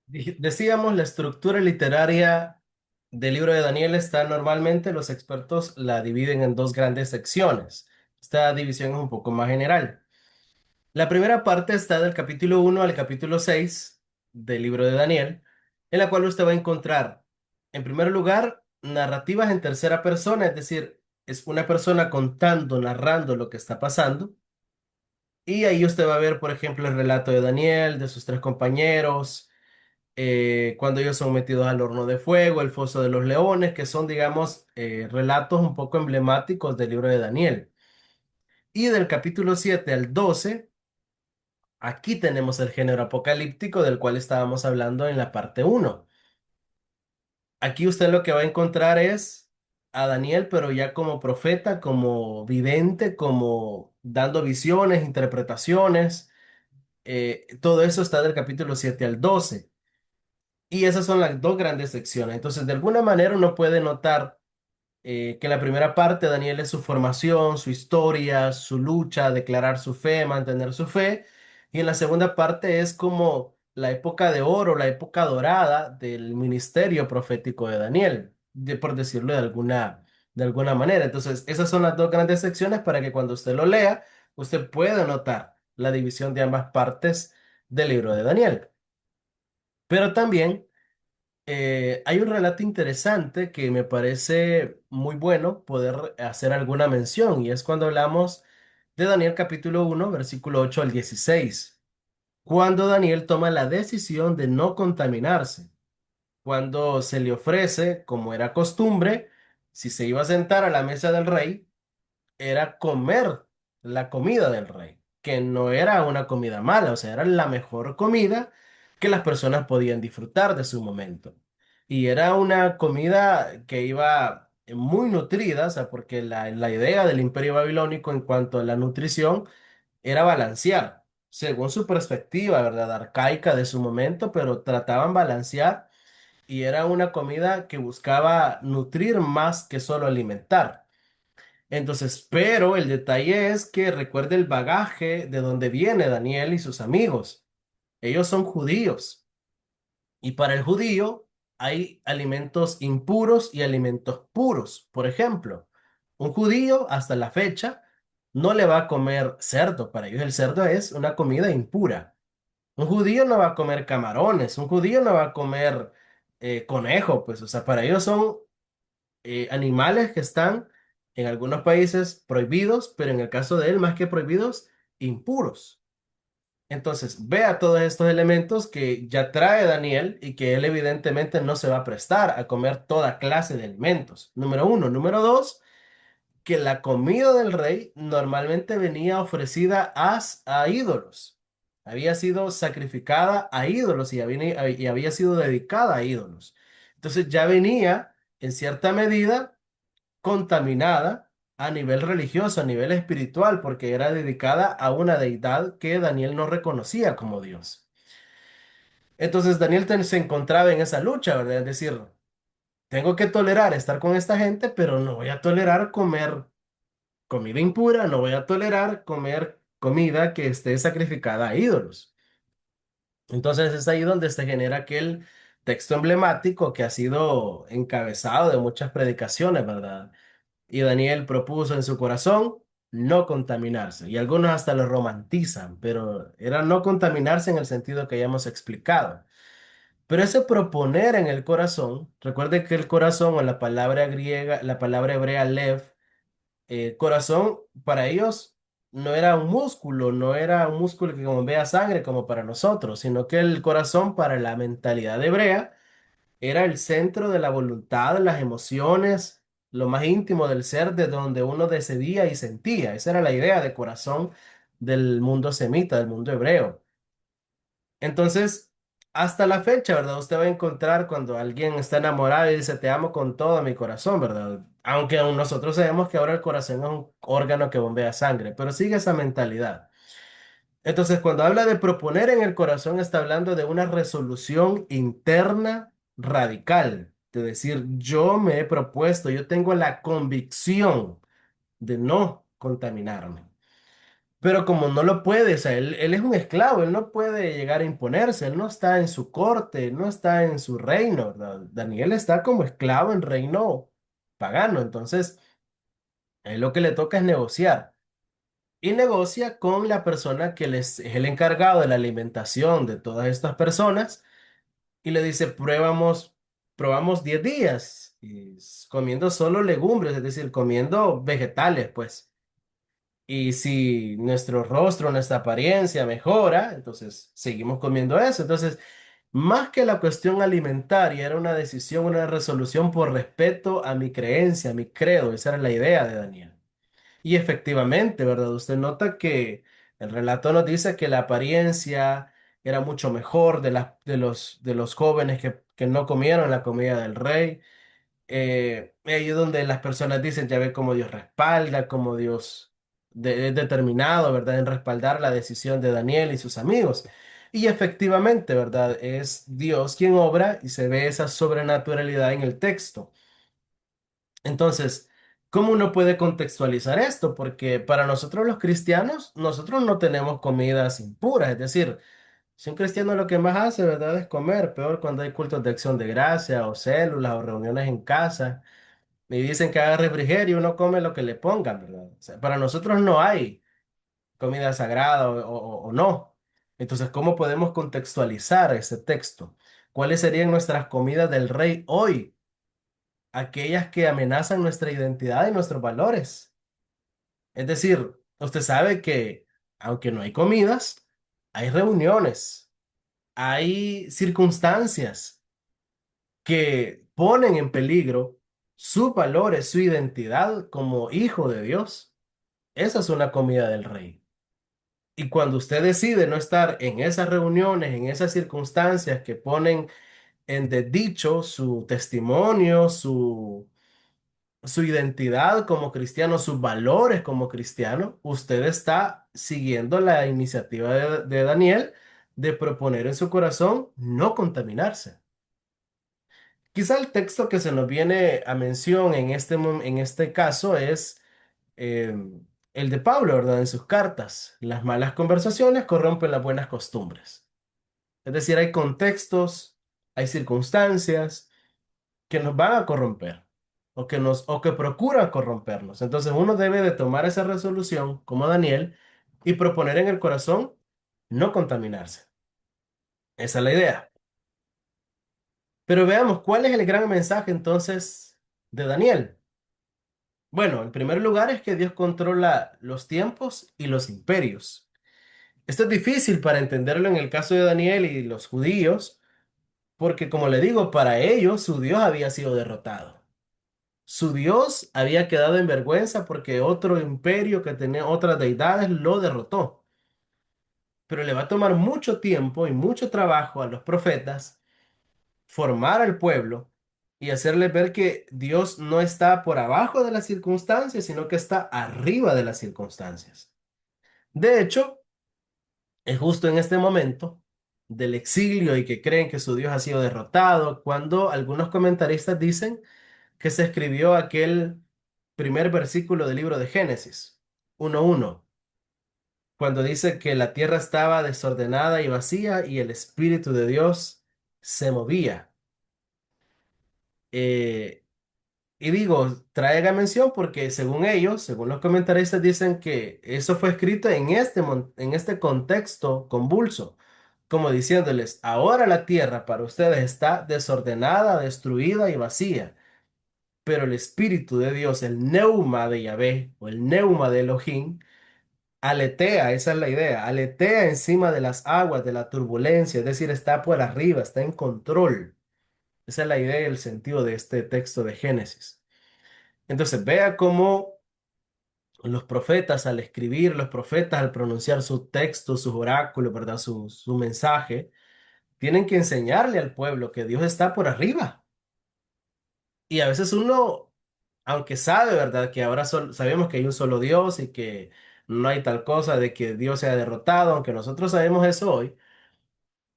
Decíamos, la estructura literaria del libro de Daniel está normalmente, los expertos la dividen en dos grandes secciones. Esta división es un poco más general. La primera parte está del capítulo 1 al capítulo 6 del libro de Daniel, en la cual usted va a encontrar, en primer lugar, narrativas en tercera persona, es decir, es una persona contando, narrando lo que está pasando. Y ahí usted va a ver, por ejemplo, el relato de Daniel, de sus tres compañeros, cuando ellos son metidos al horno de fuego, el foso de los leones, que son, digamos, relatos un poco emblemáticos del libro de Daniel. Y del capítulo 7 al 12, aquí tenemos el género apocalíptico del cual estábamos hablando en la parte uno. Aquí usted lo que va a encontrar es a Daniel, pero ya como profeta, como vidente, como dando visiones, interpretaciones. Todo eso está del capítulo 7 al 12. Y esas son las dos grandes secciones. Entonces, de alguna manera uno puede notar que la primera parte, Daniel, es su formación, su historia, su lucha, declarar su fe, mantener su fe. Y en la segunda parte es como la época de oro, la época dorada del ministerio profético de Daniel, por decirlo de alguna manera. Entonces, esas son las dos grandes secciones para que cuando usted lo lea, usted pueda notar la división de ambas partes del libro de Daniel. Pero también hay un relato interesante que me parece muy bueno poder hacer alguna mención, y es cuando hablamos de Daniel capítulo 1 versículo 8 al 16 cuando Daniel toma la decisión de no contaminarse, cuando se le ofrece, como era costumbre, si se iba a sentar a la mesa del rey, era comer la comida del rey, que no era una comida mala, o sea, era la mejor comida que las personas podían disfrutar de su momento. Y era una comida que iba muy nutrida, o sea, porque la idea del Imperio Babilónico en cuanto a la nutrición era balancear, según su perspectiva, ¿verdad? Arcaica de su momento, pero trataban balancear y era una comida que buscaba nutrir más que solo alimentar. Entonces, pero el detalle es que recuerde el bagaje de donde viene Daniel y sus amigos. Ellos son judíos y para el judío hay alimentos impuros y alimentos puros. Por ejemplo, un judío hasta la fecha no le va a comer cerdo. Para ellos el cerdo es una comida impura. Un judío no va a comer camarones. Un judío no va a comer conejo. Pues, o sea, para ellos son animales que están en algunos países prohibidos, pero en el caso de él, más que prohibidos, impuros. Entonces, vea todos estos elementos que ya trae Daniel y que él evidentemente no se va a prestar a comer toda clase de alimentos. Número uno. Número dos, que la comida del rey normalmente venía ofrecida a ídolos. Había sido sacrificada a ídolos y había sido dedicada a ídolos. Entonces ya venía, en cierta medida, contaminada a nivel religioso, a nivel espiritual, porque era dedicada a una deidad que Daniel no reconocía como Dios. Entonces Daniel se encontraba en esa lucha, ¿verdad? Es decir, tengo que tolerar estar con esta gente, pero no voy a tolerar comer comida impura, no voy a tolerar comer comida que esté sacrificada a ídolos. Entonces es ahí donde se genera aquel texto emblemático que ha sido encabezado de muchas predicaciones, ¿verdad? Y Daniel propuso en su corazón no contaminarse. Y algunos hasta lo romantizan, pero era no contaminarse en el sentido que ya hemos explicado. Pero ese proponer en el corazón, recuerde que el corazón o la palabra griega, la palabra hebrea lev, corazón para ellos no era un músculo, no era un músculo que bombea sangre como para nosotros, sino que el corazón para la mentalidad hebrea era el centro de la voluntad, las emociones, lo más íntimo del ser, de donde uno decidía y sentía. Esa era la idea de corazón del mundo semita, del mundo hebreo. Entonces, hasta la fecha, ¿verdad? Usted va a encontrar cuando alguien está enamorado y dice, te amo con todo mi corazón, ¿verdad? Aunque aún nosotros sabemos que ahora el corazón es un órgano que bombea sangre, pero sigue esa mentalidad. Entonces, cuando habla de proponer en el corazón, está hablando de una resolución interna radical, de decir, yo me he propuesto, yo tengo la convicción de no contaminarme. Pero como no lo puede, o sea, él es un esclavo, él no puede llegar a imponerse, él no está en su corte, él no está en su reino, ¿verdad? Daniel está como esclavo en reino pagano, entonces a él lo que le toca es negociar. Y negocia con la persona que es el encargado de la alimentación de todas estas personas y le dice, probamos 10 días comiendo solo legumbres, es decir, comiendo vegetales, pues. Y si nuestro rostro, nuestra apariencia mejora, entonces seguimos comiendo eso. Entonces, más que la cuestión alimentaria, era una decisión, una resolución por respeto a mi creencia, a mi credo. Esa era la idea de Daniel. Y efectivamente, ¿verdad? Usted nota que el relato nos dice que la apariencia era mucho mejor de los jóvenes que no comieron la comida del rey. Ahí es donde las personas dicen, ya ve cómo Dios respalda, cómo Dios es determinado, ¿verdad? En respaldar la decisión de Daniel y sus amigos. Y efectivamente, ¿verdad? Es Dios quien obra y se ve esa sobrenaturalidad en el texto. Entonces, ¿cómo uno puede contextualizar esto? Porque para nosotros los cristianos, nosotros no tenemos comidas impuras, es decir, si un cristiano lo que más hace, ¿verdad? Es comer, peor cuando hay cultos de acción de gracia o células o reuniones en casa. Y dicen que haga refrigerio, uno come lo que le pongan, ¿verdad? O sea, para nosotros no hay comida sagrada o no. Entonces, ¿cómo podemos contextualizar ese texto? ¿Cuáles serían nuestras comidas del rey hoy? Aquellas que amenazan nuestra identidad y nuestros valores. Es decir, usted sabe que aunque no hay comidas, hay reuniones, hay circunstancias que ponen en peligro sus valores, su identidad como hijo de Dios. Esa es una comida del rey. Y cuando usted decide no estar en esas reuniones, en esas circunstancias que ponen en desdicho su testimonio, su identidad como cristiano, sus valores como cristiano, usted está siguiendo la iniciativa de Daniel de proponer en su corazón no contaminarse. Quizá el texto que se nos viene a mención en en este caso es eh, el de Pablo, ¿verdad? En sus cartas. Las malas conversaciones corrompen las buenas costumbres. Es decir, hay contextos, hay circunstancias que nos van a corromper o que procuran corrompernos. Entonces uno debe de tomar esa resolución como Daniel y proponer en el corazón no contaminarse. Esa es la idea. Pero veamos, ¿cuál es el gran mensaje entonces de Daniel? Bueno, en primer lugar es que Dios controla los tiempos y los imperios. Esto es difícil para entenderlo en el caso de Daniel y los judíos, porque como le digo, para ellos su Dios había sido derrotado. Su Dios había quedado en vergüenza porque otro imperio que tenía otras deidades lo derrotó. Pero le va a tomar mucho tiempo y mucho trabajo a los profetas formar al pueblo y hacerles ver que Dios no está por abajo de las circunstancias, sino que está arriba de las circunstancias. De hecho, es justo en este momento del exilio y que creen que su Dios ha sido derrotado, cuando algunos comentaristas dicen que se escribió aquel primer versículo del libro de Génesis 1:1, cuando dice que la tierra estaba desordenada y vacía y el Espíritu de Dios se movía. Eh, y digo, traiga mención porque según ellos, según los comentaristas, dicen que eso fue escrito en en este contexto convulso, como diciéndoles, ahora la tierra para ustedes está desordenada, destruida y vacía. Pero el Espíritu de Dios, el neuma de Yahvé o el neuma de Elohim, aletea, esa es la idea, aletea encima de las aguas, de la turbulencia, es decir, está por arriba, está en control. Esa es la idea y el sentido de este texto de Génesis. Entonces, vea cómo los profetas al escribir, los profetas al pronunciar sus textos, sus oráculos, ¿verdad? Su mensaje, tienen que enseñarle al pueblo que Dios está por arriba. Y a veces uno, aunque sabe, ¿verdad? Que ahora sabemos que hay un solo Dios y que no hay tal cosa de que Dios sea derrotado, aunque nosotros sabemos eso hoy,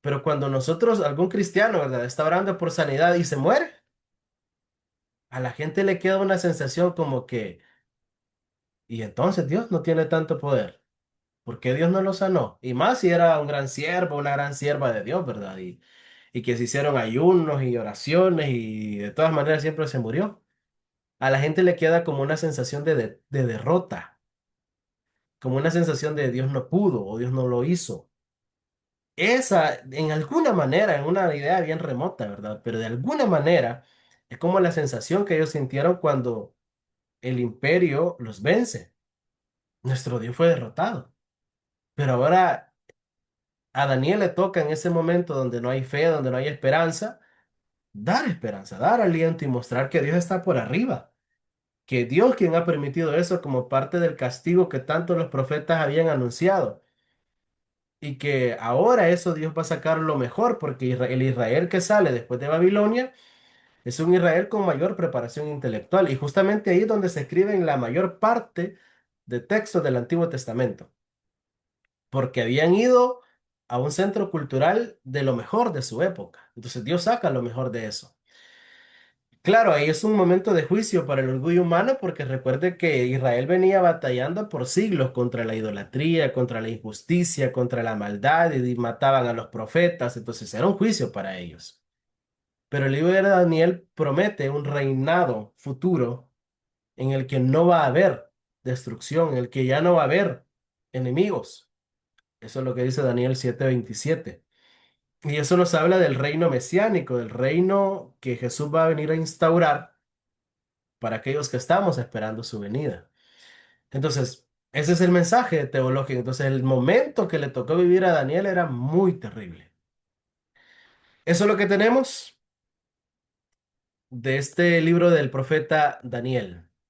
pero cuando nosotros, algún cristiano, ¿verdad? Está orando por sanidad y se muere, a la gente le queda una sensación como que, y entonces Dios no tiene tanto poder. ¿Por qué Dios no lo sanó? Y más si era un gran siervo, una gran sierva de Dios, ¿verdad? Y que se hicieron ayunos y oraciones y de todas maneras siempre se murió. A la gente le queda como una sensación de derrota, como una sensación de Dios no pudo o Dios no lo hizo. Esa, en alguna manera, en una idea bien remota, ¿verdad? Pero de alguna manera es como la sensación que ellos sintieron cuando el imperio los vence. Nuestro Dios fue derrotado. Pero ahora a Daniel le toca en ese momento donde no hay fe, donde no hay esperanza, dar aliento y mostrar que Dios está por arriba. Que Dios quien ha permitido eso como parte del castigo que tanto los profetas habían anunciado. Y que ahora eso Dios va a sacar lo mejor, porque el Israel que sale después de Babilonia es un Israel con mayor preparación intelectual. Y justamente ahí es donde se escriben la mayor parte de textos del Antiguo Testamento, porque habían ido a un centro cultural de lo mejor de su época. Entonces Dios saca lo mejor de eso. Claro, ahí es un momento de juicio para el orgullo humano porque recuerde que Israel venía batallando por siglos contra la idolatría, contra la injusticia, contra la maldad y mataban a los profetas, entonces era un juicio para ellos. Pero el libro de Daniel promete un reinado futuro en el que no va a haber destrucción, en el que ya no va a haber enemigos. Eso es lo que dice Daniel 7:27. Y eso nos habla del reino mesiánico, del reino que Jesús va a venir a instaurar para aquellos que estamos esperando su venida. Entonces, ese es el mensaje teológico. Entonces, el momento que le tocó vivir a Daniel era muy terrible. Eso es lo que tenemos de este libro del profeta Daniel.